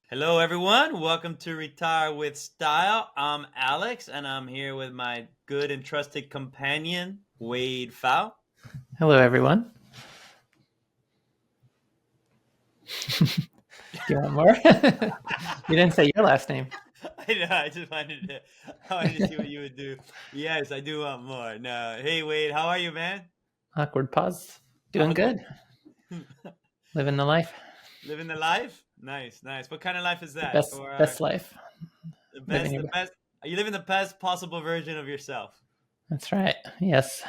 Hello, everyone. Welcome to Retire with Style. I'm Alex, and I'm here with my good and trusted companion, Wade Pfau. Hello, everyone. Do you want more? You didn't say your last name. I know. I wanted to see what you would do. Yes, I do want more. No, hey, Wade, how are you, man? Awkward pause. Doing Awkward. good. Living the life. Living the life. Nice, nice. What kind of life is The that? best Or best life. the Living best, your the best? Are you living the best possible version of yourself? That's right. Yes.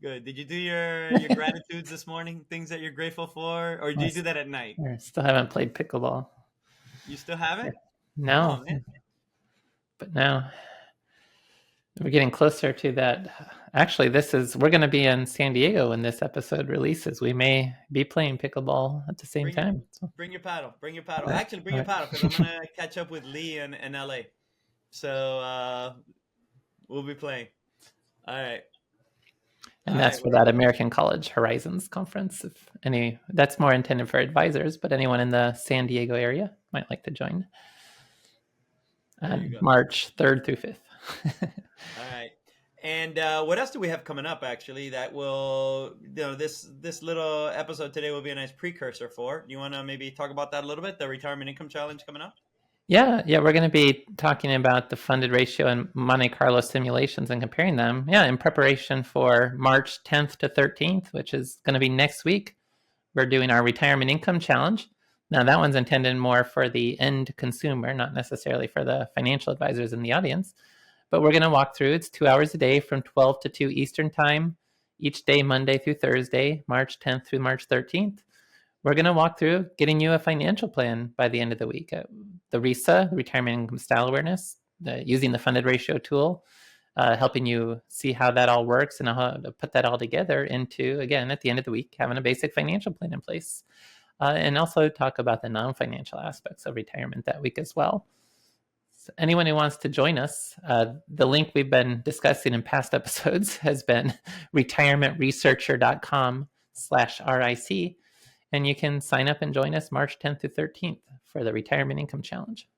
Good. Did you do your gratitudes this morning? Things that you're grateful for, or do I you do that at night? still haven't played pickleball. You still haven't? No, Oh man. but now we're getting closer to that. Actually, we're going to be in San Diego when this episode releases. We may be playing pickleball at the same Bring your time. So, bring your paddle. Bring your paddle. all right. Actually, bring All your right. paddle because I'm gonna catch up with Lee in LA. So we'll be playing. All right. All And that's right. for that American College Horizons conference. If any, that's more intended for advisors, but anyone in the San Diego area might like to join There you on go. March 3rd through 5th. All right. And what else do we have coming up? Actually, that will this little episode today will be a nice precursor for. Do you want to maybe talk about that a little bit? The retirement income challenge coming up. Yeah, we're going to be talking about the funded ratio and Monte Carlo simulations and comparing them. Yeah, in preparation for March 10th to 13th, which is going to be next week. We're doing our retirement income challenge. Now, that one's intended more for the end consumer, not necessarily for the financial advisors in the audience. But we're going to walk through. It's 2 hours a day from 12 to 2 Eastern Time, each day, Monday through Thursday, March 10th through March 13th. We're going to walk through getting you a financial plan by the end of the week. The RISA, the Retirement Income Style Awareness, using the funded ratio tool, helping you see how that all works and how to put that all together into, again, at the end of the week, having a basic financial plan in place. And also talk about the non-financial aspects of retirement that week as well. So anyone who wants to join us, the link we've been discussing in past episodes has been retirementresearcher.com/RIC. And you can sign up and join us March 10th through 13th for the Retirement Income Challenge.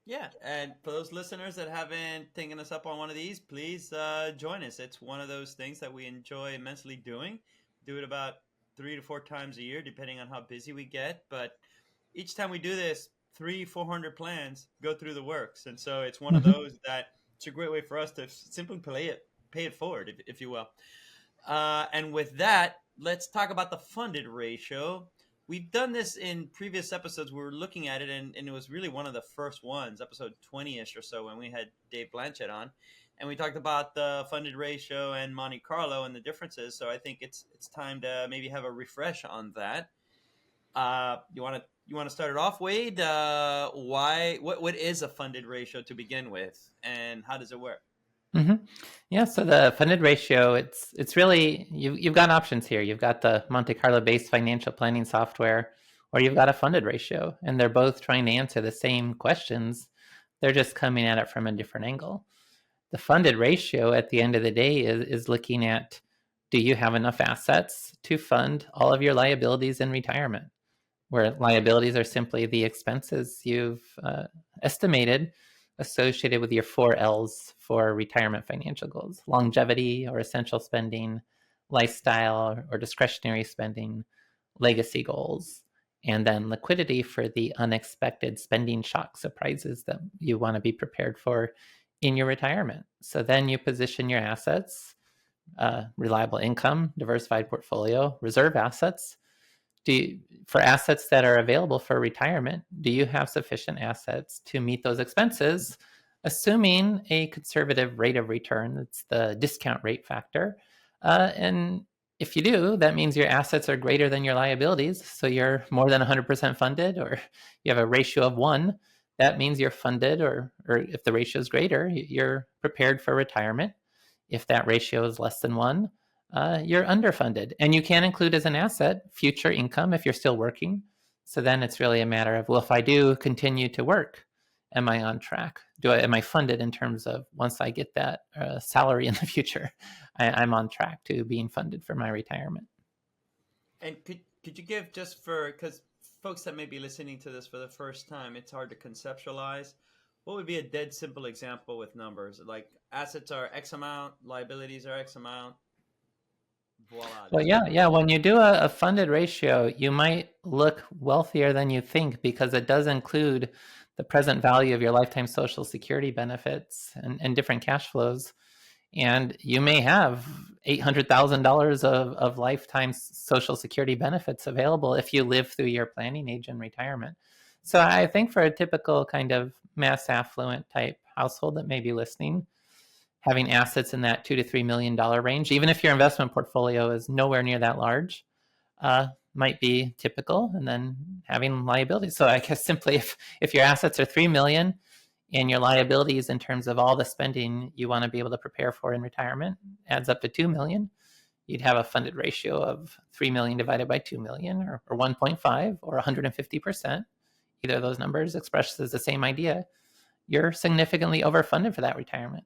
Yeah, and for those listeners that haven't taken us up on one of these, please join us. It's one of those things that we enjoy immensely doing. Do it about 3 to 4 times a year, depending on how busy we get. But each time we do this, 400 plans go through the works, and so it's one of Mm-hmm. those that it's a great way for us to simply pay it forward, if you will. And with that, let's talk about the funded ratio. We've done this in previous episodes. We were looking at it, and it was really one of the first ones, episode 20-ish or so, when we had Dave Blanchett on. And we talked about the funded ratio and Monte Carlo and the differences. So I think it's time to maybe have a refresh on that. You want to start it off, Wade? What is a funded ratio to begin with, and how does it work? Mm-hmm. Yeah, so the funded ratio, it's really you've got options here. You've got the Monte Carlo based financial planning software, or you've got a funded ratio, and they're both trying to answer the same questions. They're just coming at it from a different angle. The funded ratio at the end of the day is looking at, do you have enough assets to fund all of your liabilities in retirement? Where liabilities are simply the expenses you've estimated associated with your 4 L's for retirement financial goals: longevity or essential spending, lifestyle or discretionary spending, legacy goals, and then liquidity for the unexpected spending shock surprises that you want to be prepared for in your retirement. So then you position your assets, reliable income, diversified portfolio, reserve assets. For assets that are available for retirement, do you have sufficient assets to meet those expenses, assuming a conservative rate of return? That's the discount rate factor. And if you do, that means your assets are greater than your liabilities. So you're more than 100% funded, or you have a ratio of 1. That means you're funded, or if the ratio is greater, you're prepared for retirement. If that ratio is less than 1, you're underfunded. And you can include as an asset future income if you're still working. So then it's really a matter of, well, if I do continue to work, am I on track? Am I funded in terms of, once I get that salary in the future, I'm on track to being funded for my retirement? And could you give, just for, because folks that may be listening to this for the first time, it's hard to conceptualize. What would be a dead simple example with numbers? Like assets are X amount, liabilities are X amount. Voila, Well, there's my yeah. When you do a funded ratio, you might look wealthier than you think because it does include the present value of your lifetime Social Security benefits and different cash flows. And you may have $800,000 of lifetime Social Security benefits available if you live through your planning age in retirement. So I think for a typical kind of mass affluent type household that may be listening, having assets in that $2 to $3 million range, even if your investment portfolio is nowhere near that large, might be typical. And then having liabilities. So I guess simply if your assets are 3 million and your liabilities in terms of all the spending you want to be able to prepare for in retirement adds up to 2 million, you'd have a funded ratio of 3 million divided by 2 million or 1.5 or 150%. Either of those numbers expresses the same idea. You're significantly overfunded for that retirement.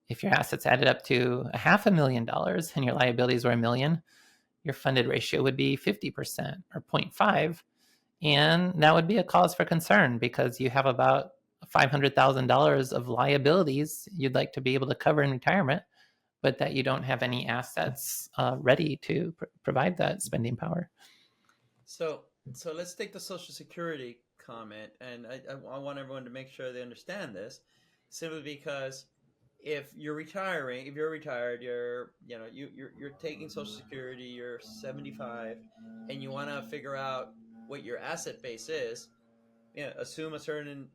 If your assets added up to $500,000 and your liabilities were $1 million, your funded ratio would be 50% or 0.5. And that would be a cause for concern because you have about $500,000 of liabilities you'd like to be able to cover in retirement, but that you don't have any assets ready to provide that spending power. So let's take the Social Security comment, and I want everyone to make sure they understand this, simply because if you're retiring, if you're retired, you're taking Social Security, you're 75, and you want to figure out what your asset base is. Assume a certain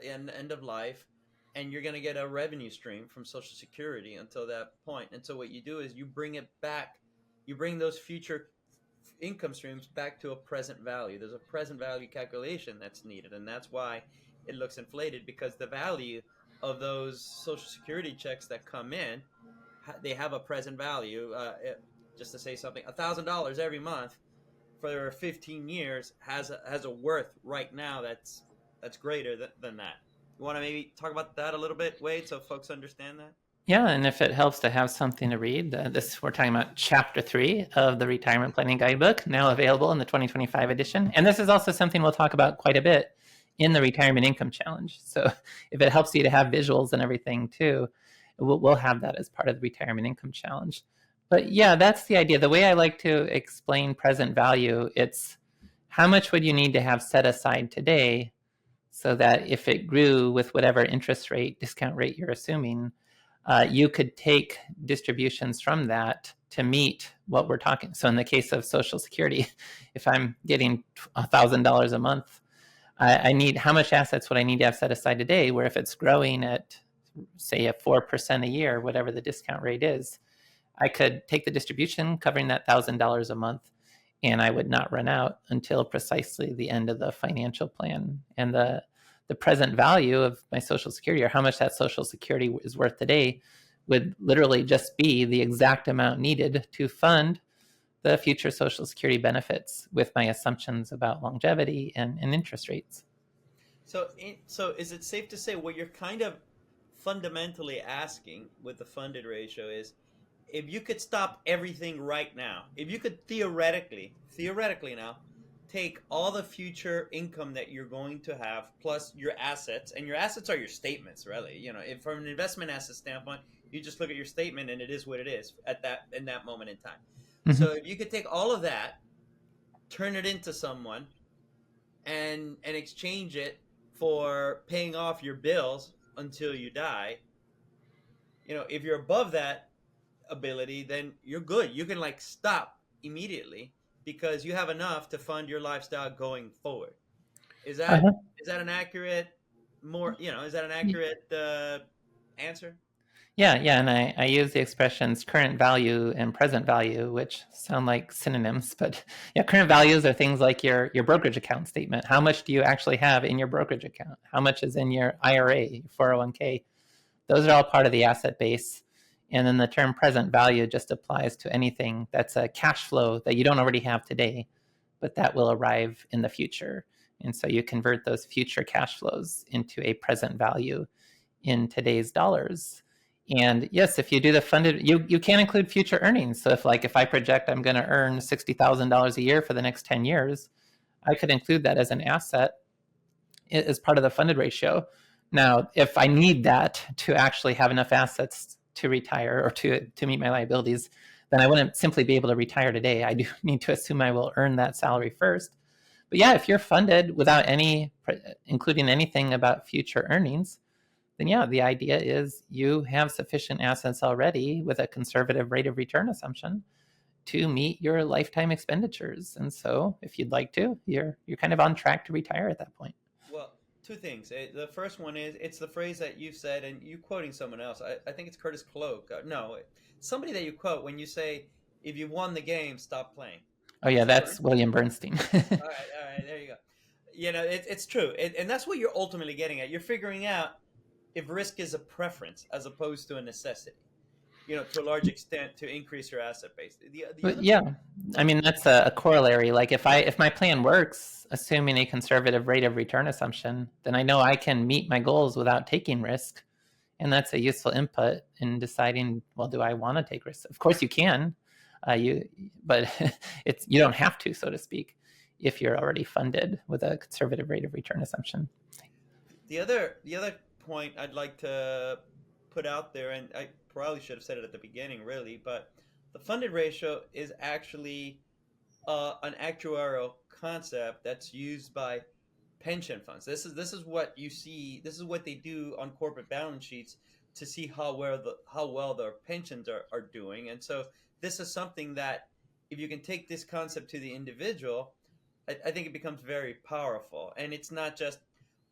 end of life, and you're going to get a revenue stream from Social Security until that point. And so what you do is you bring it back, you bring those future income streams back to a present value. There's a present value calculation that's needed, and that's why it looks inflated, because the value of those Social Security checks that come in, they have a present value. Just to say something, $1,000 every month for 15 years has a worth right now that's greater than that. You want to maybe talk about that a little bit, Wade, so folks understand that? Yeah, and if it helps to have something to read, we're talking about Chapter 3 of the Retirement Planning Guidebook, now available in the 2025 edition. And this is also something we'll talk about quite a bit in the Retirement Income Challenge. So if it helps you to have visuals and everything too, we'll have that as part of the Retirement Income Challenge. But yeah, that's the idea. The way I like to explain present value, it's how much would you need to have set aside today so that if it grew with whatever interest rate, discount rate you're assuming, you could take distributions from that to meet what we're talking. So in the case of Social Security, if I'm getting $1,000 a month, I need, how much assets would I need to have set aside today, where if it's growing at, say, a 4% a year, whatever the discount rate is, I could take the distribution covering that $1,000 a month, and I would not run out until precisely the end of the financial plan. And the present value of my Social Security, or how much that Social Security is worth today, would literally just be the exact amount needed to fund the future Social Security benefits with my assumptions about longevity and interest rates. So is it safe to say what you're kind of fundamentally asking with the funded ratio is, if you could stop everything right now, if you could theoretically now, take all the future income that you're going to have plus your assets, and your assets are your statements, really. If from an investment asset standpoint, you just look at your statement and it is what it is in that moment in time. Mm-hmm. So if you could take all of that, turn it into someone, and exchange it for paying off your bills until you die, if you're above that ability, then you're good. You can stop immediately because you have enough to fund your lifestyle going forward. Is that is that an accurate answer? Yeah, and I use the expressions current value and present value, which sound like synonyms, but yeah, current values are things like your brokerage account statement. How much do you actually have in your brokerage account? How much is in your IRA, 401k? Those are all part of the asset base. And then the term present value just applies to anything that's a cash flow that you don't already have today, but that will arrive in the future. And so you convert those future cash flows into a present value in today's dollars. And yes, if you do the funded, you can include future earnings. So if I project I'm going to earn $60,000 a year for the next 10 years, I could include that as an asset as part of the funded ratio. Now, if I need that to actually have enough assets to retire or to meet my liabilities, then I wouldn't simply be able to retire today. I do need to assume I will earn that salary first. But yeah, if you're funded without including anything about future earnings, then yeah, the idea is you have sufficient assets already with a conservative rate of return assumption to meet your lifetime expenditures. And so if you'd like to, you're kind of on track to retire at that point. Well, two things. The first one is it's the phrase that you said, and you quoting someone else. I think it's Curtis Cloak. No, somebody that you quote when you say, "If you won the game, stop playing." Oh yeah, Is it that's Bernstein? William Bernstein. All right, there you go. It's true, and that's what you're ultimately getting at. You're figuring out if risk is a preference as opposed to a necessity. To a large extent, to increase your asset base. The But other yeah, I point. mean that's a corollary. Like if my plan works, assuming a conservative rate of return assumption, then I know I can meet my goals without taking risk, and that's a useful input in deciding. Well, do I want to take risks? Of course, you can, but you don't have to, so to speak, if you're already funded with a conservative rate of return assumption. The other point I'd like to put out there, and I probably should have said it at the beginning, really, but the funded ratio is actually an actuarial concept that's used by pension funds. This is what you see. This is what they do on corporate balance sheets to see how well their pensions are doing. And so this is something that if you can take this concept to the individual, I think it becomes very powerful. And it's not just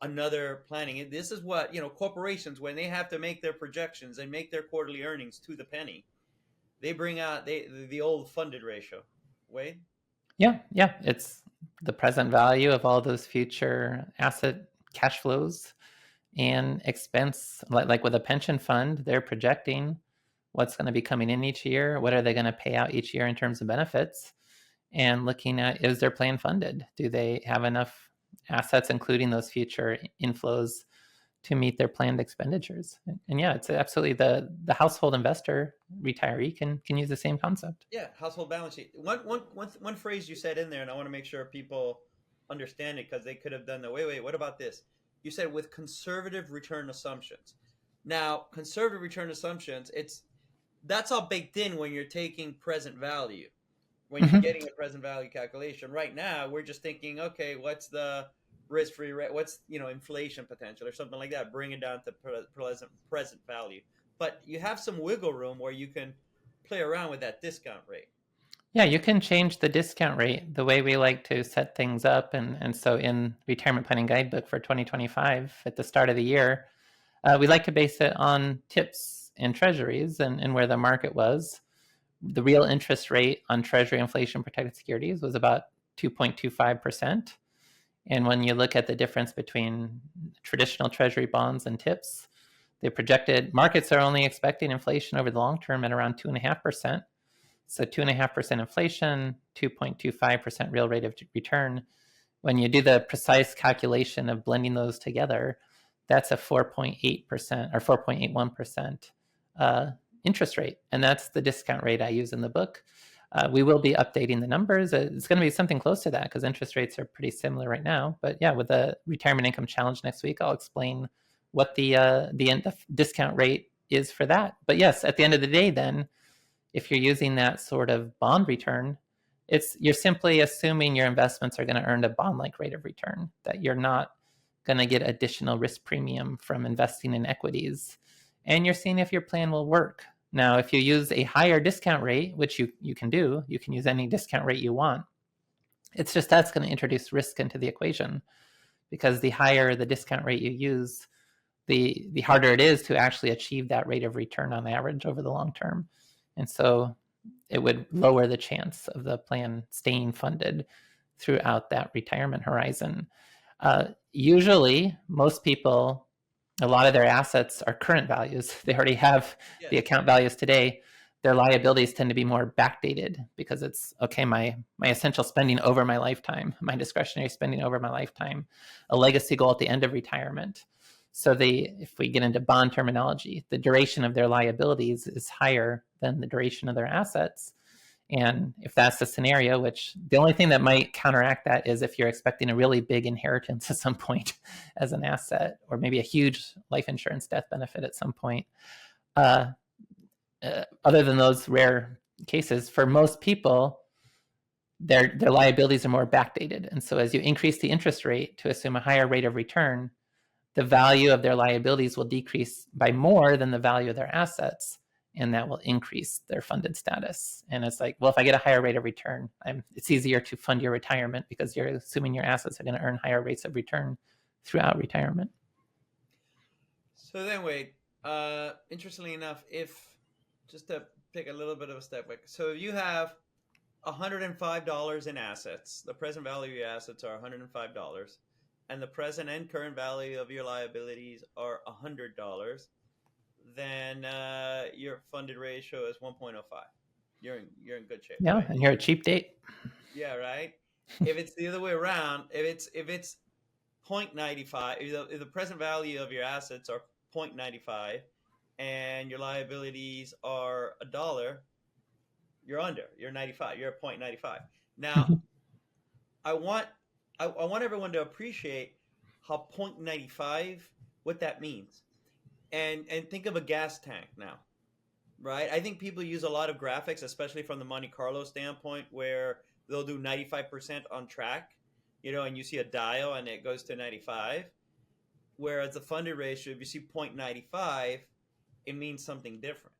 another planning. This is what corporations, when they have to make their projections and make their quarterly earnings to the penny, they bring out the old funded ratio. Wade? Yeah, it's the present value of all those future asset cash flows and expense. Like with a pension fund, they're projecting what's going to be coming in each year, what are they going to pay out each year in terms of benefits, and looking at, is their plan funded? Do they have enough assets, including those future inflows, to meet their planned expenditures? And yeah, it's absolutely the household investor retiree can use the same concept. Yeah, household balance sheet. One phrase you said in there, and I want to make sure people understand it because they could have done the wait. What about this? You said with conservative return assumptions. Now, conservative return assumptions, that's all baked in when you're taking present value. When you're Mm-hmm. getting a present value calculation. Right now, we're just thinking, okay, what's the risk-free rate? What's inflation potential or something like that? Bring it down to present value. But you have some wiggle room where you can play around with that discount rate. Yeah, you can change the discount rate the way we like to set things up. And so in Retirement Planning Guidebook for 2025, at the start of the year, we like to base it on tips and treasuries and where the market was. The real interest rate on Treasury inflation protected securities was about 2.25%. And when you look at the difference between traditional Treasury bonds and tips, the projected markets are only expecting inflation over the long term at around 2.5%. So 2.5% inflation, 2.25% real rate of return. When you do the precise calculation of blending those together, that's a 4.8% or 4.81% interest rate. And that's the discount rate I use in the book. We will be updating the numbers. It's going to be something close to that because interest rates are pretty similar right now. But yeah, with the retirement income challenge next week, I'll explain what the discount rate is for that. But yes, at the end of the day, then, if you're using that sort of bond return, you're simply assuming your investments are going to earn a bond-like rate of return, that you're not going to get additional risk premium from investing in equities. And you're seeing if your plan will work. Now, if you use a higher discount rate, which you can do, you can use any discount rate you want. It's just that's going to introduce risk into the equation because the higher the discount rate you use, the harder it is to actually achieve that rate of return on average over the long term. And so it would lower the chance of the plan staying funded throughout that retirement horizon. Usually, most people, a lot of their assets are current values. They already have the Yes. account values today. Their liabilities tend to be more backdated because it's, okay, my essential spending over my lifetime, my discretionary spending over my lifetime, a legacy goal at the end of retirement. So if we get into bond terminology, the duration of their liabilities is higher than the duration of their assets. And if that's the scenario, which the only thing that might counteract that is if you're expecting a really big inheritance at some point as an asset, or maybe a huge life insurance death benefit at some point. Other than those rare cases, for most people, their liabilities are more backdated. And so as you increase the interest rate to assume a higher rate of return, the value of their liabilities will decrease by more than the value of their assets, and that will increase their funded status. And it's like, well, if I get a higher rate of return, it's easier to fund your retirement because you're assuming your assets are going to earn higher rates of return throughout retirement. So then, Wade, interestingly enough, if just to take a little bit of a step back, so if you have $105 in assets, the present value of your assets are $105, and the present and current value of your liabilities are $100, then your funded ratio is 1.05. You're in good shape. Yeah, right? and you're a cheap date. Yeah, right. If it's the other way around, if it's 0.95, if the present value of your assets are 0.95 and your liabilities are $1, you're under. You're 95. You're at 0.95. Now, I want everyone to appreciate how 0.95, what that means, and think of a gas tank now, right? I think people use a lot of graphics, especially from the Monte Carlo standpoint, where they'll do 95% on track, and you see a dial and it goes to 95. Whereas the funded ratio, if you see 0.95, it means something different.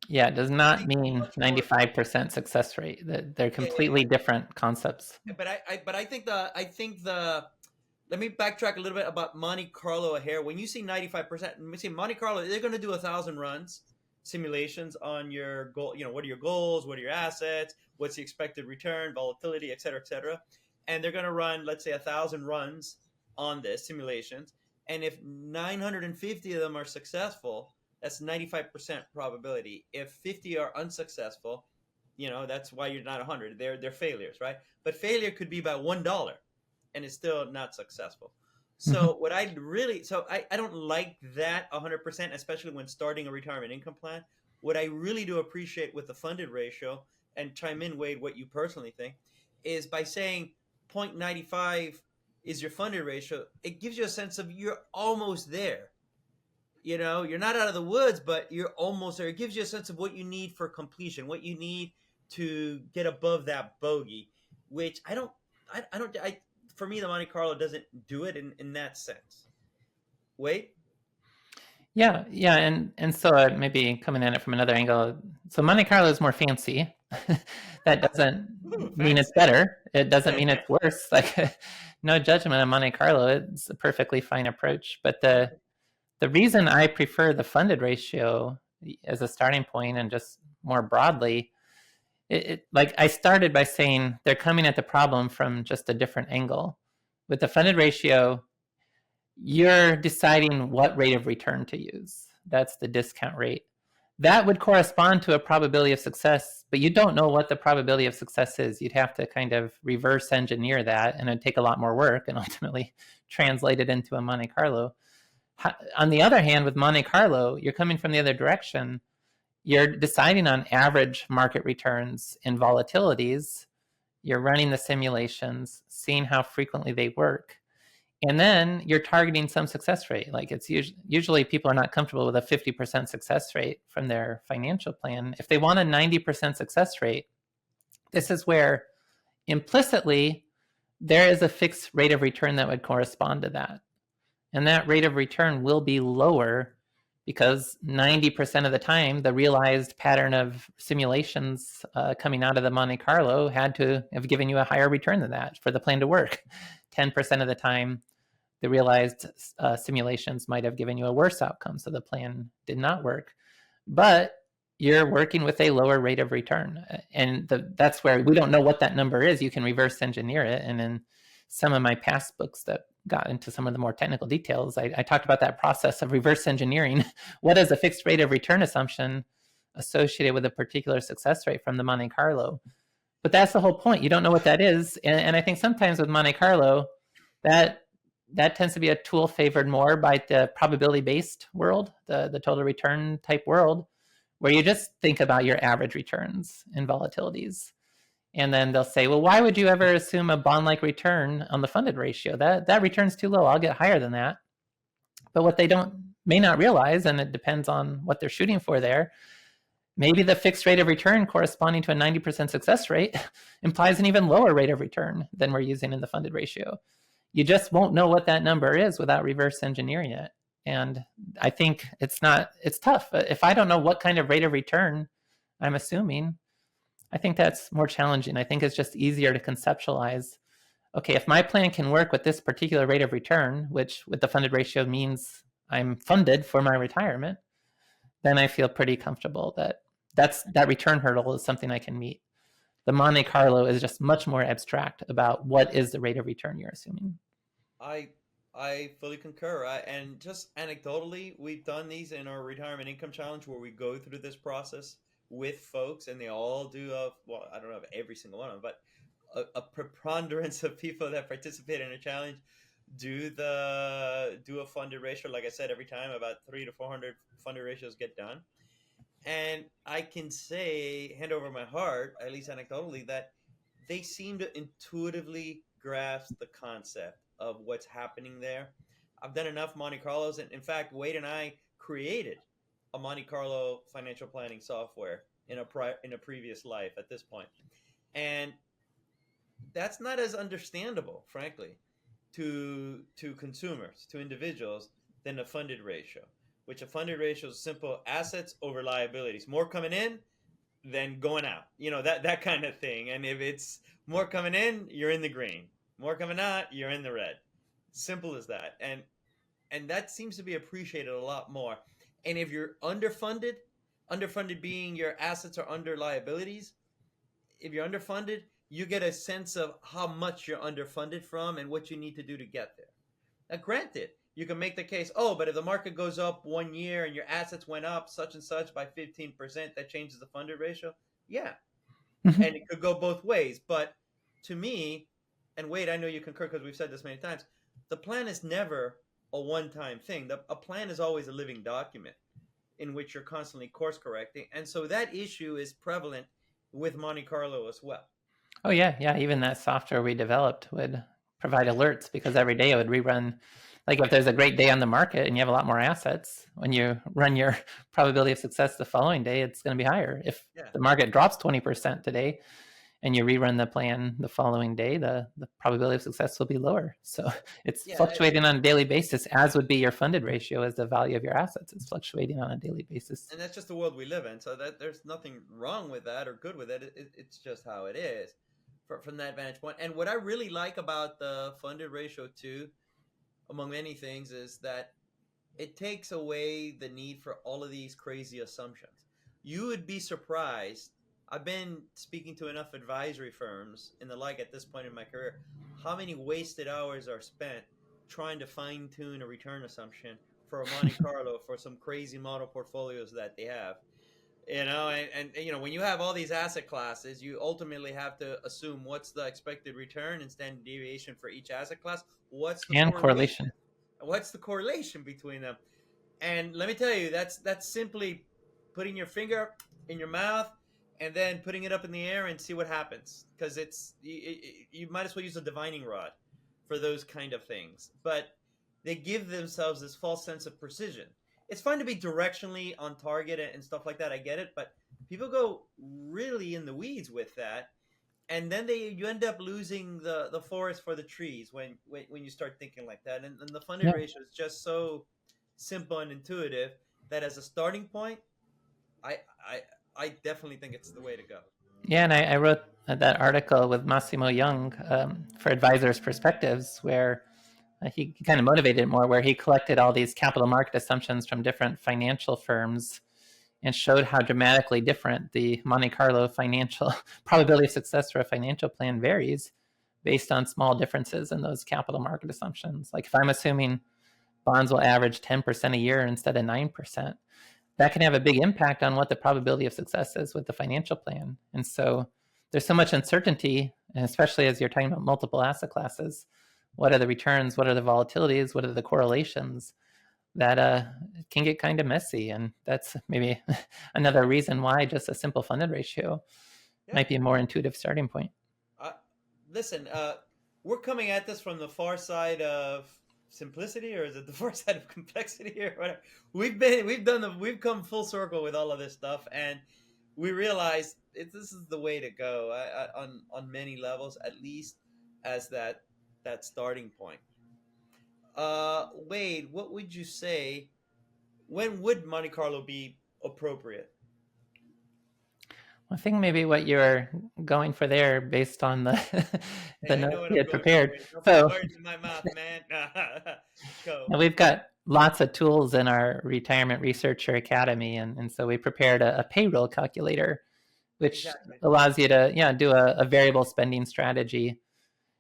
Yeah, it does not mean 95% success rate. They're completely different concepts. But I think let me backtrack a little bit about Monte Carlo here. When you see 95%, when you see Monte Carlo, they're going to do 1,000 runs, simulations on your goal. What are your goals? What are your assets? What's the expected return, volatility, et cetera, et cetera. And they're going to run, let's say, 1,000 runs on this simulations. And if 950 of them are successful, that's 95% probability. If 50 are unsuccessful, that's why you're not 100. They're failures, right? But failure could be by $1, and it's still not successful. So what I don't like that 100%, especially when starting a retirement income plan. What I really do appreciate with the funded ratio, and chime in, Wade, what you personally think, is by saying 0.95 is your funded ratio, it gives you a sense of you're almost there. You're not out of the woods, but you're almost there. It gives you a sense of what you need for completion, what you need to get above that bogey, which for me, the Monte Carlo doesn't do it in that sense. Wait. Yeah, and so maybe coming at it from another angle. So Monte Carlo is more fancy. That doesn't mean it's better. It doesn't mean it's worse. Like, no judgment on Monte Carlo. It's a perfectly fine approach. But the reason I prefer the funded ratio as a starting point, and just more broadly, like I started by saying they're coming at the problem from just a different angle. With the funded ratio, you're deciding what rate of return to use. That's the discount rate. That would correspond to a probability of success, but you don't know what the probability of success is. You'd have to kind of reverse engineer that, and it'd take a lot more work and ultimately translate it into a Monte Carlo. On the other hand, with Monte Carlo, you're coming from the other direction. You're deciding on average market returns and volatilities. You're running the simulations, seeing how frequently they work. And then you're targeting some success rate. Like, it's usually people are not comfortable with a 50% success rate from their financial plan. If they want a 90% success rate, this is where implicitly there is a fixed rate of return that would correspond to that. And that rate of return will be lower because 90% of the time, the realized pattern of simulations coming out of the Monte Carlo had to have given you a higher return than that for the plan to work. 10% of the time, the realized simulations might have given you a worse outcome, so the plan did not work. But you're working with a lower rate of return. And that's where we don't know what that number is. You can reverse engineer it. And in some of my past books that got into some of the more technical details, I talked about that process of reverse engineering. What is a fixed rate of return assumption associated with a particular success rate from the Monte Carlo? But that's the whole point. You don't know what that is. And I think sometimes with Monte Carlo, that tends to be a tool favored more by the probability-based world, the total return type world, where you just think about your average returns and volatilities. And then they'll say, well, why would you ever assume a bond-like return on the funded ratio? That return's too low. I'll get higher than that. But what they may not realize, and it depends on what they're shooting for there, maybe the fixed rate of return corresponding to a 90% success rate implies an even lower rate of return than we're using in the funded ratio. You just won't know what that number is without reverse engineering it. And I think it's tough. If I don't know what kind of rate of return I'm assuming, I think that's more challenging. I think it's just easier to conceptualize, okay, if my plan can work with this particular rate of return, which with the funded ratio means I'm funded for my retirement, then I feel pretty comfortable that return hurdle is something I can meet. The Monte Carlo is just much more abstract about what is the rate of return you're assuming. I fully concur. And just anecdotally, we've done these in our retirement income challenge where we go through this process with folks, and they all do. Well, I don't know if every single one of them, but a preponderance of people that participate in a challenge do a funded ratio. Like I said, every time about 300 to 400 funded ratios get done, and I can say, hand over my heart, at least anecdotally, that they seem to intuitively grasp the concept of what's happening there. I've done enough Monte Carlos, and in fact, Wade and I created a Monte Carlo financial planning software in a previous life at this point, and that's not as understandable, frankly, to consumers, to individuals, than a funded ratio. Which a funded ratio is simple assets over liabilities, more coming in than going out. That kind of thing. And if it's more coming in, you're in the green. More coming out, you're in the red. Simple as that. And that seems to be appreciated a lot more. And if you're underfunded being your assets are under liabilities, if you're underfunded, you get a sense of how much you're underfunded from and what you need to do to get there. Now, granted, you can make the case, but if the market goes up 1 year and your assets went up such and such by 15%, that changes the funded ratio. Yeah. And it could go both ways. But to me, and Wade, I know you concur because we've said this many times, the plan is never a one-time thing. A plan is always a living document in which you're constantly course correcting. And so that issue is prevalent with Monte Carlo as well. Oh, yeah. Even that software we developed would provide alerts because every day it would rerun. Like if there's a great day on the market and you have a lot more assets, when you run your probability of success the following day, it's going to be higher. If the market drops 20% today and you rerun the plan the following day, the probability of success will be lower. So it's fluctuating on a daily basis, as would be your funded ratio as the value of your assets. It's fluctuating on a daily basis. And that's just the world we live in. So that there's nothing wrong with that or good with it. It's just how it is from that vantage point. And what I really like about the funded ratio too, among many things, is that it takes away the need for all of these crazy assumptions. You would be surprised. I've been speaking to enough advisory firms and the like at this point in my career, how many wasted hours are spent trying to fine tune a return assumption for a Monte Carlo for some crazy model portfolios that they have. And when you have all these asset classes, you ultimately have to assume what's the expected return and standard deviation for each asset class. What's the correlation? What's the correlation between them? And let me tell you, that's simply putting your finger in your mouth and then putting it up in the air and see what happens. Because you might as well use a divining rod for those kind of things. But they give themselves this false sense of precision. It's fine to be directionally on target and stuff like that. I get it, but people go really in the weeds with that, and then you end up losing the forest for the trees when you start thinking like that. And the funded ratio is just so simple and intuitive that as a starting point, I definitely think it's the way to go. Yeah, and I wrote that article with Massimo Young for Advisors Perspectives, where he kind of motivated it more, where he collected all these capital market assumptions from different financial firms and showed how dramatically different the Monte Carlo financial probability of success for a financial plan varies based on small differences in those capital market assumptions. Like if I'm assuming bonds will average 10% a year instead of 9%, that can have a big impact on what the probability of success is with the financial plan. And so there's so much uncertainty, and especially as you're talking about multiple asset classes. What are the returns? What are the volatilities? What are the correlations? That can get kind of messy. And that's maybe another reason why just a simple funded ratio Yeah. might be a more intuitive starting point. Uh, Listen, we're coming at this from the far side of simplicity, or is it the far side of complexity, or whatever? We've come full circle with all of this stuff, and we realize this is the way to go on many levels, at least as that starting point. Wade, what would you say? When would Monte Carlo be appropriate? I think maybe what you're going for there, based on the Hey, the I know notes what you I'm had going for, prepared. Wade. Don't put So words in my mouth, man. Go. now we've got lots of tools in our Retirement Researcher Academy, and so we prepared a payroll calculator, which Exactly. allows you to do a variable spending strategy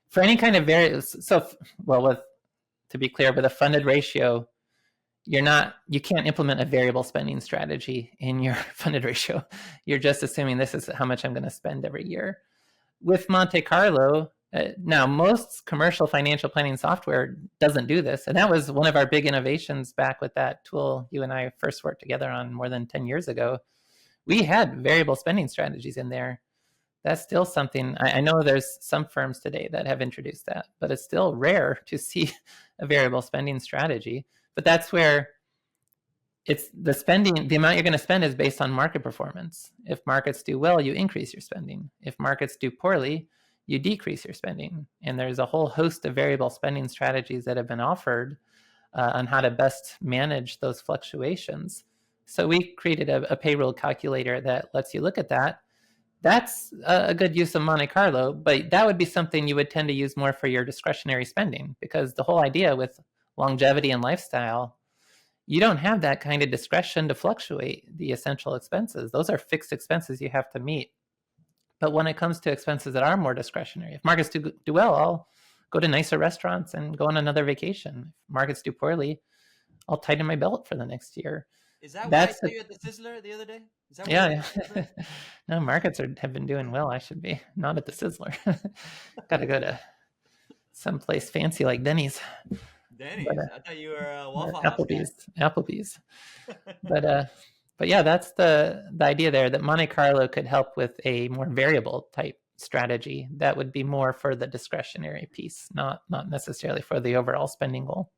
for any kind of well, with to be clear, with a funded ratio, you can't implement a variable spending strategy in your funded ratio. You're just assuming this is how much I'm going to spend every year. With Monte Carlo, now most commercial financial planning software doesn't do this, and that was one of our big innovations back with that tool you and I first worked together on more than 10 years ago. We had variable spending strategies in there. That's still something, I know there's some firms today that have introduced that, but it's still rare to see a variable spending strategy. But that's where it's the amount you're going to spend is based on market performance. If markets do well, you increase your spending. If markets do poorly, you decrease your spending. And there's a whole host of variable spending strategies that have been offered on how to best manage those fluctuations. So we created a payroll calculator that lets you look at that. That's a good use of Monte Carlo, but that would be something you would tend to use more for your discretionary spending, because the whole idea with longevity and lifestyle, you don't have that kind of discretion to fluctuate the essential expenses. Those are fixed expenses you have to meet. But when it comes to expenses that are more discretionary, if markets do well, I'll go to nicer restaurants and go on another vacation. If markets do poorly, I'll tighten my belt for the next year. Is that why I That's saw you at the Sizzler the other day? Is that why you were yeah. at the Sizzler? No, markets have been doing well. I should be not at the Sizzler. Got to go to someplace fancy like Denny's. Denny's. I thought you were a Waffle House guy. Applebee's. But yeah, that's the idea there, that Monte Carlo could help with a more variable type strategy that would be more for the discretionary piece, not necessarily for the overall spending goal.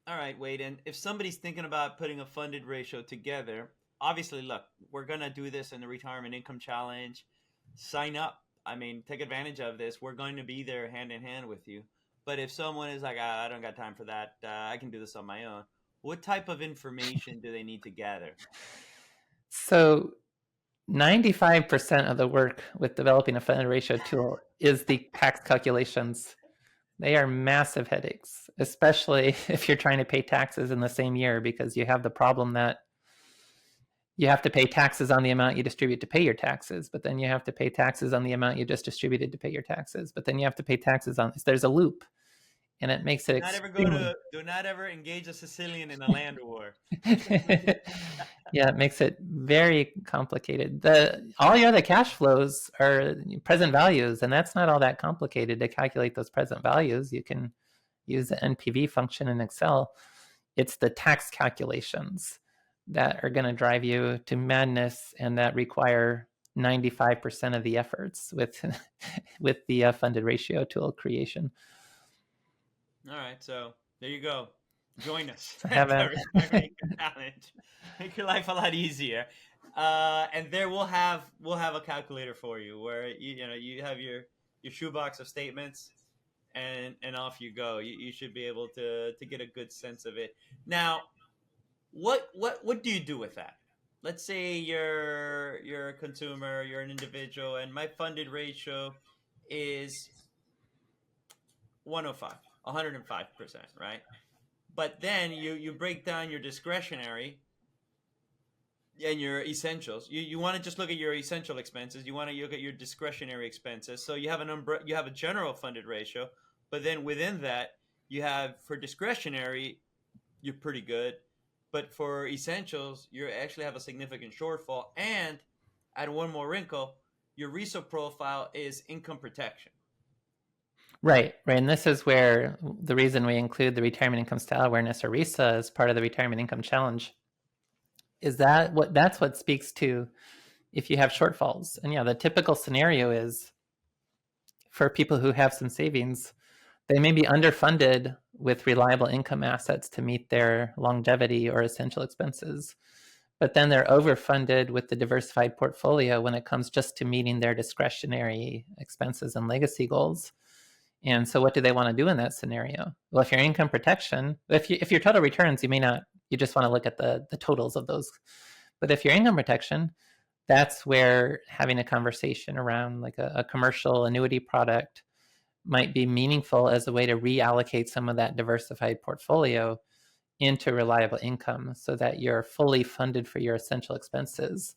All right, Wade. And if somebody's thinking about putting a funded ratio together, obviously, look, we're going to do this in the Retirement Income Challenge. Sign up. I mean, take advantage of this. We're going to be there hand in hand with you. But if someone is like, I don't got time for that, I can do this on my own, what type of information do they need to gather? So 95% of the work with developing a funded ratio tool is the tax calculations. They are massive headaches, especially if you're trying to pay taxes in the same year, because you have the problem that you have to pay taxes on the amount you distribute to pay your taxes, but then you have to pay taxes on the amount you just distributed to pay your taxes, but then you have to pay taxes on, there's a loop, and it makes it Do not ever engage a Sicilian in a land war. yeah, it makes it very complicated. All your other cash flows are present values, and that's not all that complicated to calculate those present values. You can use the NPV function in Excel. It's the tax calculations that are going to drive you to madness, and that require 95% of the efforts with the funded ratio tool creation. All right, so there you go. Join us Have at a the Retirement Income Challenge. Make your life a lot easier. And there we'll have a calculator for you where you have your shoebox of statements, and off you go. You should be able to get a good sense of it. Now, what do you do with that? Let's say you're a consumer, you're an individual, and my funded ratio is 105, 105%, right? But then you break down your discretionary and your essentials. You want to just look at your essential expenses. You want to look at your discretionary expenses. So you have you have a general funded ratio, but then within that you have, for discretionary, you're pretty good, but for essentials you actually have a significant shortfall. And add one more wrinkle: your RISO profile is income protection. Right. And this is where the reason we include the Retirement Income Style Awareness, or RISA, as part of the Retirement Income Challenge, is that's what speaks to if you have shortfalls. And yeah, the typical scenario is for people who have some savings, they may be underfunded with reliable income assets to meet their longevity or essential expenses, but then they're overfunded with the diversified portfolio when it comes just to meeting their discretionary expenses and legacy goals. And so what do they want to do in that scenario? Well, if your income protection, if your total returns, you may not, you just want to look at the totals of those. But if your income protection, that's where having a conversation around like a commercial annuity product might be meaningful as a way to reallocate some of that diversified portfolio into reliable income so that you're fully funded for your essential expenses.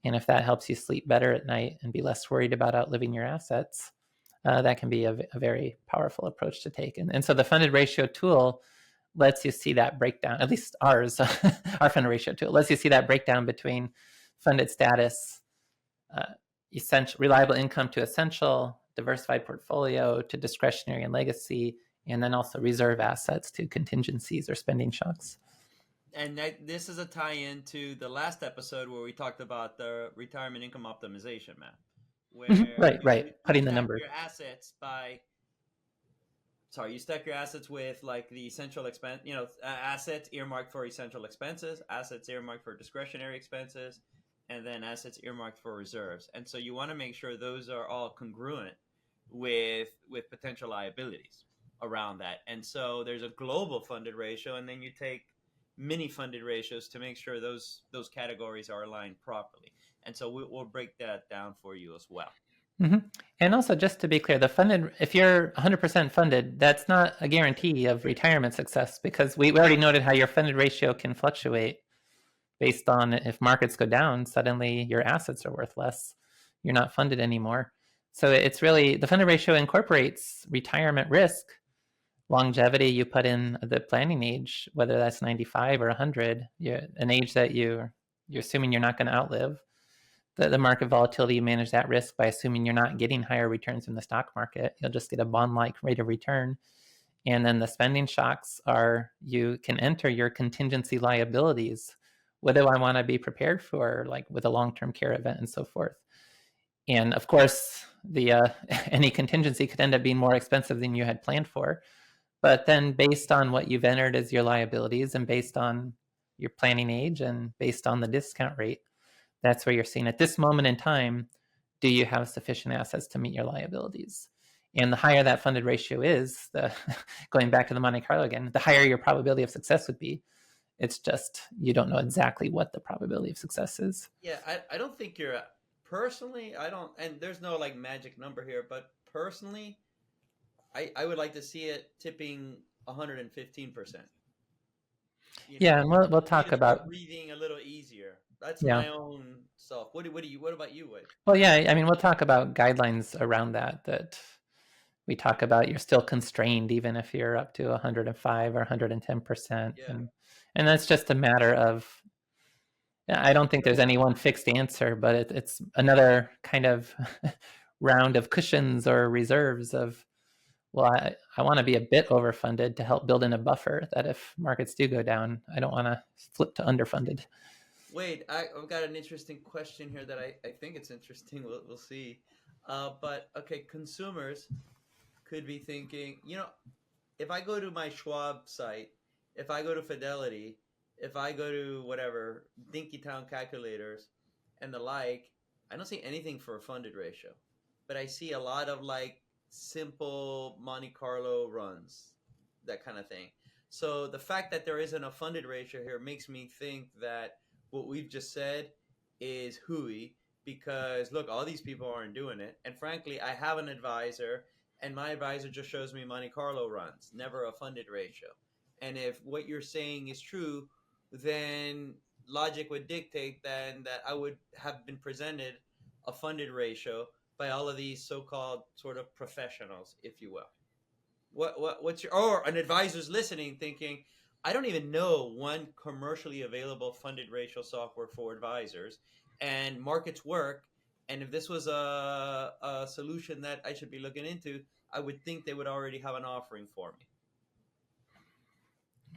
And if that helps you sleep better at night and be less worried about outliving your assets, that can be a very powerful approach to take. And so the funded ratio tool lets you see that breakdown, at least ours, our funded ratio tool lets you see that breakdown between funded status, essential, reliable income to essential, diversified portfolio to discretionary and legacy, and then also reserve assets to contingencies or spending shocks. And this is a tie-in to the last episode where we talked about the retirement income optimization map, where Right. you Putting the stack numbers. your assets by sorry, you stack your assets with like the essential expense, assets earmarked for essential expenses, assets earmarked for discretionary expenses, and then assets earmarked for reserves. And so you want to make sure those are all congruent with potential liabilities around that. And so there's a global funded ratio, and then you take mini funded ratios to make sure those categories are aligned properly. And so we'll break that down for you as well. Mm-hmm. And also, just to be clear, the funded, if you're 100% funded, that's not a guarantee of retirement success because we already noted how your funded ratio can fluctuate based on if markets go down, suddenly your assets are worth less. You're not funded anymore. So it's really the funded ratio incorporates retirement risk, longevity. You put in the planning age, whether that's 95 or 100, an age that you're assuming you're not going to outlive. The market volatility, you manage that risk by assuming you're not getting higher returns in the stock market. You'll just get a bond-like rate of return. And then the spending shocks are you can enter your contingency liabilities. What do I want to be prepared for, like with a long-term care event and so forth? And of course, the any contingency could end up being more expensive than you had planned for. But then based on what you've entered as your liabilities and based on your planning age and based on the discount rate, that's where you're seeing at this moment in time, do you have sufficient assets to meet your liabilities? And the higher that funded ratio is, going back to the Monte Carlo again, the higher your probability of success would be. It's just you don't know exactly what the probability of success is. Yeah, I don't think you're personally. I don't, and there's no like magic number here, but personally, I would like to see it tipping 115%. Yeah, and we'll For me talk to start about breathing a little easier. That's yeah. my own self. What about you, Wade? Well, yeah, I mean, we'll talk about guidelines around that. That we talk about you're still constrained even if you're up to 105 or 110%, Yeah. and that's just a matter of. I don't think there's any one fixed answer, but it's another kind of round of cushions or reserves of well, I want to be a bit overfunded to help build in a buffer that if markets do go down, I don't want to flip to underfunded. Wade, I've got an interesting question here that I think it's interesting. We'll see. But okay, consumers could be thinking, if I go to my Schwab site, if I go to Fidelity, if I go to whatever, Dinky Town calculators and the like, I don't see anything for a funded ratio. But I see a lot of like simple Monte Carlo runs, that kind of thing. So the fact that there isn't a funded ratio here makes me think that what we've just said is hooey because look, all these people aren't doing it. And frankly, I have an advisor and my advisor just shows me Monte Carlo runs, never a funded ratio. And if what you're saying is true, then logic would dictate then that I would have been presented a funded ratio by all of these so-called sort of professionals, if you will. What's your or an advisor's listening thinking, I don't even know one commercially available funded ratio software for advisors, and markets work. And if this was a solution that I should be looking into, I would think they would already have an offering for me.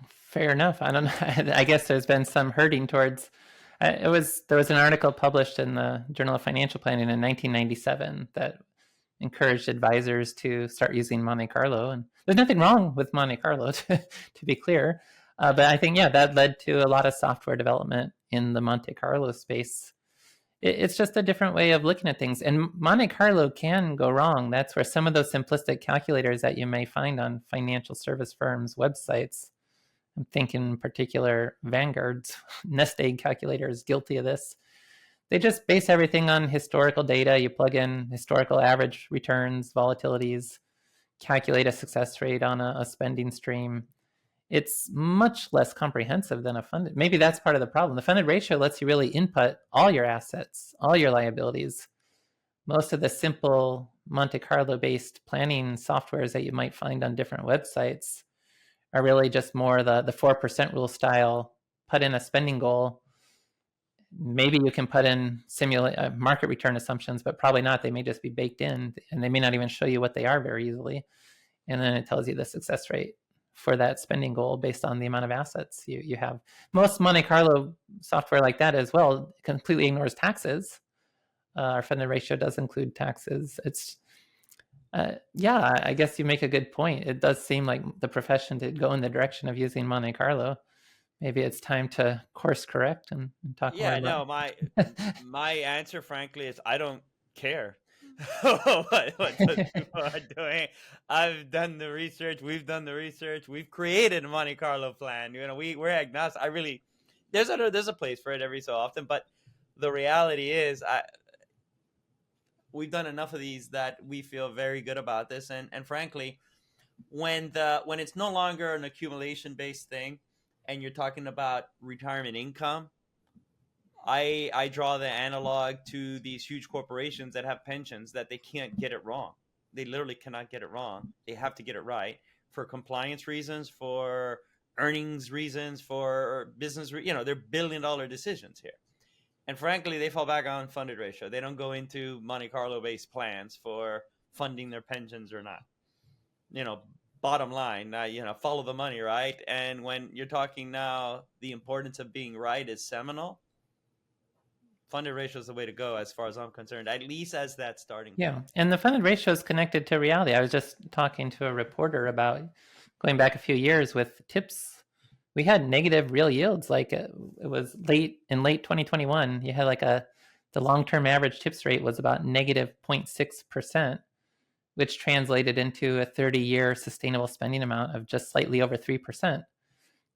Fair enough. I don't know. I guess there's been some hurting towards There was an article published in the Journal of Financial Planning in 1997 that encouraged advisors to start using Monte Carlo. And there's nothing wrong with Monte Carlo, to be clear. But I think, yeah, that led to a lot of software development in the Monte Carlo space. It's just a different way of looking at things. And Monte Carlo can go wrong. That's where some of those simplistic calculators that you may find on financial service firms' websites, I'm thinking in particular Vanguard's nest egg calculator is guilty of this. They just base everything on historical data. You plug in historical average returns, volatilities, calculate a success rate on a spending stream. It's much less comprehensive than a funded. Maybe that's part of the problem. The funded ratio lets you really input all your assets, all your liabilities. Most of the simple Monte Carlo based planning softwares that you might find on different websites are really just more the 4% rule style. Put in a spending goal. Maybe you can put in simulate market return assumptions, but probably not. They may just be baked in, and they may not even show you what they are very easily. And then it tells you the success rate for that spending goal based on the amount of assets you have. Most Monte Carlo software like that as well completely ignores taxes. Our funded ratio does include taxes. It's yeah, I guess you make a good point. It does seem like the profession did go in the direction of using Monte Carlo. Maybe it's time to course correct and talk more Yeah, about. no, my answer, frankly, is I don't care what those people are doing. I've done the research. We've done the research. We've created a Monte Carlo plan. We're agnostic. There's a place for it every so often, but the reality is, we've done enough of these that we feel very good about this. And frankly, when it's no longer an accumulation based thing, and you're talking about retirement income, I draw the analog to these huge corporations that have pensions that they can't get it wrong. They literally cannot get it wrong. They have to get it right for compliance reasons, for earnings reasons, for business. They're $1 billion decisions here. And frankly, they fall back on funded ratio. They don't go into Monte Carlo based plans for funding their pensions or not. Bottom line, follow the money, right? And when you're talking now, the importance of being right is seminal. Funded ratio is the way to go, as far as I'm concerned, at least as that starting Yeah, point. and the funded ratio is connected to reality. I was just talking to a reporter about going back a few years with TIPS. We had negative real yields. Like it was late 2021. You had the long-term average TIPS rate was about negative 0.6%, which translated into a 30-year sustainable spending amount of just slightly over 3%.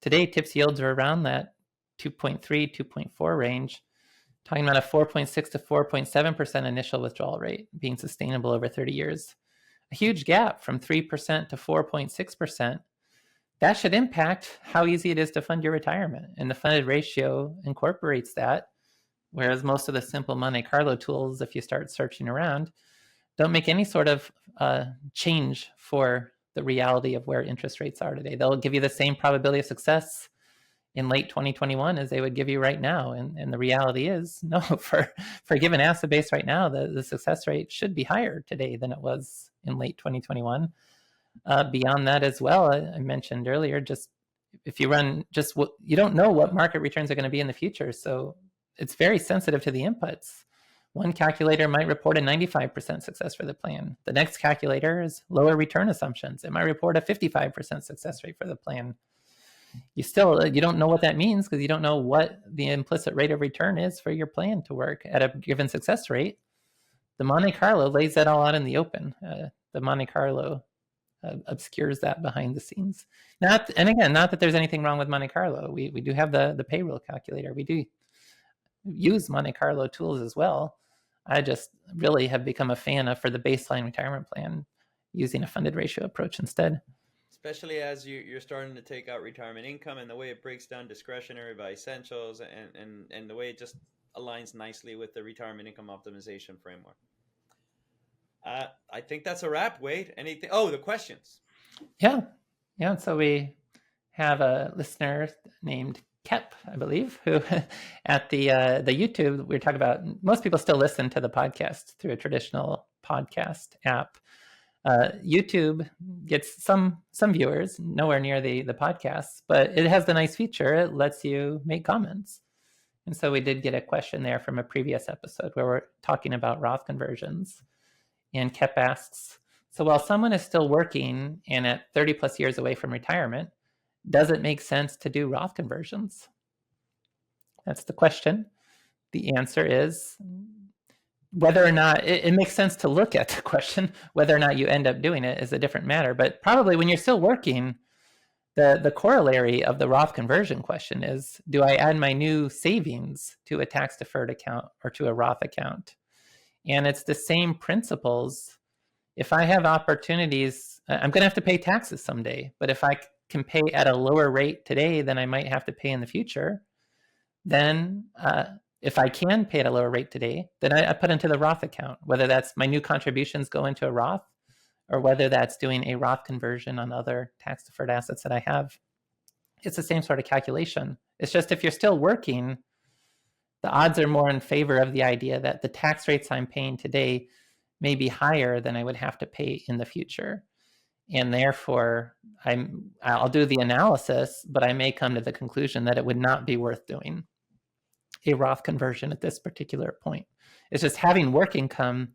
Today, TIPS yields are around that 2.3, 2.4 range, talking about a 4.6 to 4.7% initial withdrawal rate being sustainable over 30 years. A huge gap from 3% to 4.6%. That should impact how easy it is to fund your retirement. And the funded ratio incorporates that, whereas most of the simple Monte Carlo tools, if you start searching around, don't make any sort of change for the reality of where interest rates are today. They'll give you the same probability of success in late 2021 as they would give you right now. And the reality is, no, for a given asset base right now, the success rate should be higher today than it was in late 2021. Beyond that as well, I mentioned earlier, just if you run just what you don't know what market returns are going to be in the future. So it's very sensitive to the inputs. One calculator might report a 95% success for the plan. The next calculator is lower return assumptions. It might report a 55% success rate for the plan. You don't know what that means because you don't know what the implicit rate of return is for your plan to work at a given success rate. The Monte Carlo lays that all out in the open. The Monte Carlo obscures that behind the scenes. Not that there's anything wrong with Monte Carlo. We do have the payroll calculator. We do use Monte Carlo tools as well. I just really have become a fan of, for the baseline retirement plan, using a funded ratio approach instead. Especially as you're starting to take out retirement income, and the way it breaks down discretionary by essentials, and the way it just aligns nicely with the retirement income optimization framework. I think that's a wrap. Wade, anything? Oh, the questions. Yeah. So we have a listener named Kep, I believe, who at the YouTube, we were talking about, most people still listen to the podcast through a traditional podcast app. YouTube gets some viewers, nowhere near the podcasts, but it has the nice feature. It lets you make comments. And so we did get a question there from a previous episode where we're talking about Roth conversions. And Kep asks, so while someone is still working and at 30 plus years away from retirement, does it make sense to do Roth conversions? That's the question. The answer is whether or not it makes sense to look at the question. Whether or not you end up doing it is a different matter. But probably when you're still working, the corollary of the Roth conversion question is, do I add my new savings to a tax-deferred account or to a Roth account? And it's the same principles. If I have opportunities, I'm going to have to pay taxes someday. But if I can pay at a lower rate today than I might have to pay in the future, then if I can pay at a lower rate today, then I put into the Roth account, whether that's my new contributions go into a Roth or whether that's doing a Roth conversion on other tax-deferred assets that I have. It's the same sort of calculation. It's just if you're still working, the odds are more in favor of the idea that the tax rates I'm paying today may be higher than I would have to pay in the future. And therefore, I'll do the analysis, but I may come to the conclusion that it would not be worth doing a Roth conversion at this particular point. It's just having work income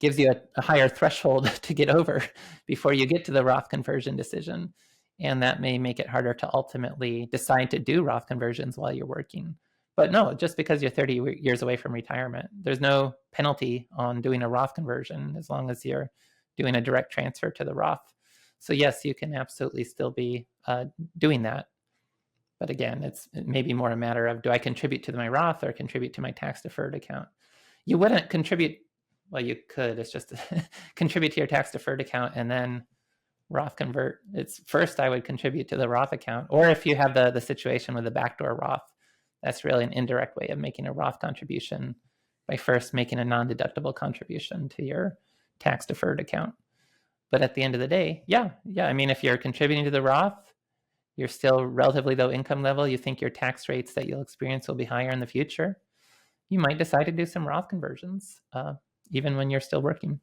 gives you a higher threshold to get over before you get to the Roth conversion decision. And that may make it harder to ultimately decide to do Roth conversions while you're working. But no, just because you're 30 years away from retirement, there's no penalty on doing a Roth conversion as long as you're doing a direct transfer to the Roth. So yes, you can absolutely still be doing that. But again, it may be more a matter of, do I contribute to my Roth or contribute to my tax-deferred account? You wouldn't contribute. Well, you could. It's just contribute to your tax-deferred account and then Roth convert. It's first I would contribute to the Roth account. Or if you have the situation with the backdoor Roth, that's really an indirect way of making a Roth contribution by first making a non-deductible contribution to your tax-deferred account. But at the end of the day, yeah. I mean, if you're contributing to the Roth, you're still relatively low income level. You think your tax rates that you'll experience will be higher in the future. You might decide to do some Roth conversions. Even when you're still working.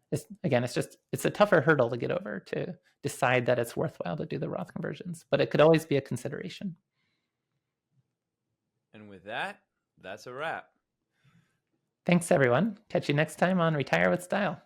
It's a tougher hurdle to get over to decide that it's worthwhile to do the Roth conversions, but it could always be a consideration. And with that, that's a wrap. Thanks, everyone. Catch you next time on Retire with Style.